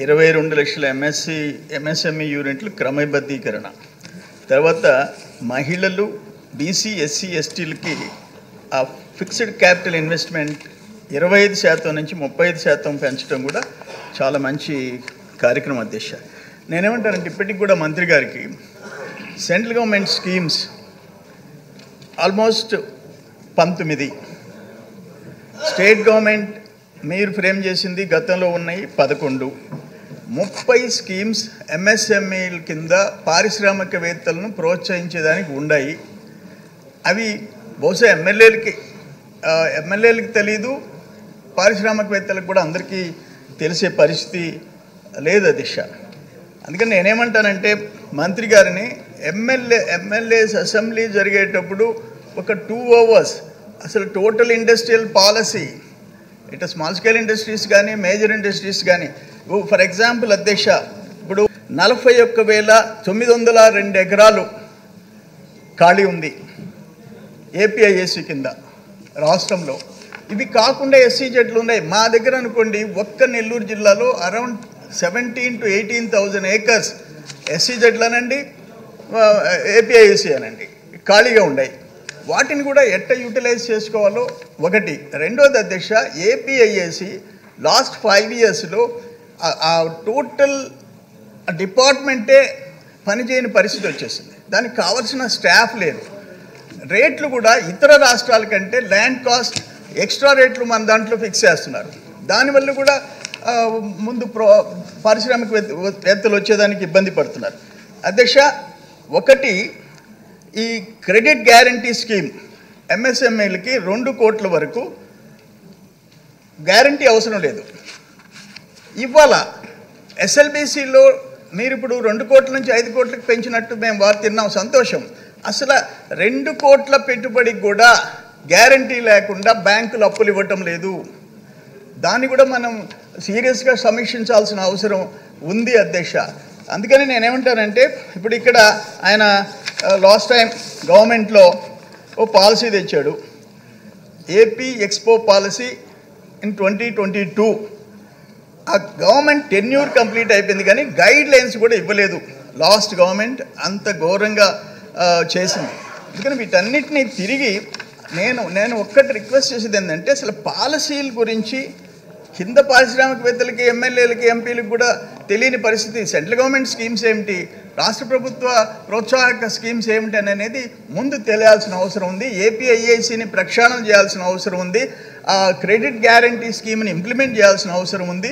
22 లక్షల ఎంఎస్ఎంఈ యూనిట్లు క్రమబద్ధీకరణ. తర్వాత మహిళలు, బీసీ, ఎస్సీ, ఎస్టీలకి ఆ ఫిక్స్డ్ క్యాపిటల్ ఇన్వెస్ట్మెంట్ 25% నుంచి 35% పెంచడం కూడా చాలా మంచి కార్యక్రమం అధ్యక్ష. నేనేమంటానంటే ఇప్పటికి కూడా మంత్రి గారికి central government schemes almost 19, state government మీరు ఫ్రేమ్ చేసింది గతంలో ఉన్నాయి 11, 30 స్కీమ్స్ ఎంఎస్ఎంఈల కింద పారిశ్రామికవేత్తలను ప్రోత్సహించేదానికి ఉన్నాయి. అవి బహుశా ఎమ్మెల్యేలకి తెలీదు, పారిశ్రామికవేత్తలకు కూడా అందరికీ తెలిసే పరిస్థితి లేదు అధ్యక్ష. అందుకని నేనేమంటానంటే మంత్రి గారిని ఎమ్మెల్యేస్ అసెంబ్లీ జరిగేటప్పుడు ఒక 2 hours అసలు టోటల్ ఇండస్ట్రియల్ పాలసీ, ఇటు స్మాల్ స్కేల్ ఇండస్ట్రీస్ కానీ మేజర్ ఇండస్ట్రీస్ కానీ, ఫర్ ఎగ్జాంపుల్ అధ్యక్ష, ఇప్పుడు 41,902 ఎకరాలు ఖాళీ ఉంది ఏపీఐఏసీ కింద రాష్ట్రంలో. ఇవి కాకుండా ఎస్సీజెడ్లు ఉన్నాయి మా దగ్గర అనుకోండి. ఒక్క నెల్లూరు జిల్లాలో అరౌండ్ 17,000 to 18,000 ఏకర్స్ ఎస్సీజెడ్లు అనండి, ఏపీఐఏసీ అనండి ఖాళీగా ఉన్నాయి. వాటిని కూడా ఎట్ట యూటిలైజ్ చేసుకోవాలో ఒకటి. రెండోది అధ్యక్ష, ఏపీఐఏసీ లాస్ట్ 5 yearsలో ఆ టోటల్ డిపార్ట్మెంటే పనిచేయని పరిస్థితి వచ్చేసింది. దానికి కావాల్సిన స్టాఫ్ లేదు. రేట్లు కూడా ఇతర రాష్ట్రాల కంటే ల్యాండ్ కాస్ట్ ఎక్స్ట్రా రేట్లు మన దాంట్లో ఫిక్స్ చేస్తున్నారు. దానివల్ల కూడా ముందు పారిశ్రామికవేత్తలు వచ్చేదానికి ఇబ్బంది పడుతున్నారు అధ్యక్ష. ఒకటి, ఈ క్రెడిట్ గ్యారంటీ స్కీమ్ ఎంఎస్ఎంఈలకి 2 కోట్ల వరకు గ్యారంటీ అవసరం లేదు. ఇవాళ ఎస్ఎల్బీసీలో మీరు ఇప్పుడు 2 కోట్ల నుంచి 5 కోట్లకు పెంచినట్టు మేము వారు తిన్నాం, సంతోషం. అసలు 2 కోట్ల పెట్టుబడికి కూడా గ్యారంటీ లేకుండా బ్యాంకులు అప్పులు ఇవ్వటం లేదు. దాన్ని కూడా మనం సీరియస్గా సమీక్షించాల్సిన అవసరం ఉంది అధ్యక్ష. అందుకని నేనేమంటానంటే ఇప్పుడు ఇక్కడ ఆయన లాస్ట్ టైం గవర్నమెంట్లో ఓ పాలసీ తెచ్చాడు, ఏపీ ఎక్స్పో పాలసీ ఇన్ 2022. ఆ గవర్నమెంట్ టెన్యూర్ కంప్లీట్ అయిపోయింది కానీ గైడ్ లైన్స్ కూడా ఇవ్వలేదు. లాస్ట్ గవర్నమెంట్ అంత ఘోరంగా చేసింది. అందుకని వీటన్నిటినీ తిరిగి నేను ఒక్కటి రిక్వెస్ట్ చేసేది ఏంటంటే, అసలు పాలసీల గురించి కింద పారిశ్రామికవేత్తలకి, ఎమ్మెల్యేలకి, ఎంపీలకు కూడా తెలియని పరిస్థితి. సెంట్రల్ గవర్నమెంట్ స్కీమ్స్ ఏమిటి, రాష్ట్ర ప్రభుత్వ ప్రోత్సాహక స్కీమ్స్ ఏమిటి అనేది ముందు తెలియాల్సిన అవసరం ఉంది. ఏపీఐఏసీని ప్రక్షాళన చేయాల్సిన అవసరం ఉంది. ఆ క్రెడిట్ గ్యారంటీ స్కీమ్ని ఇంప్లిమెంట్ చేయాల్సిన అవసరం ఉంది.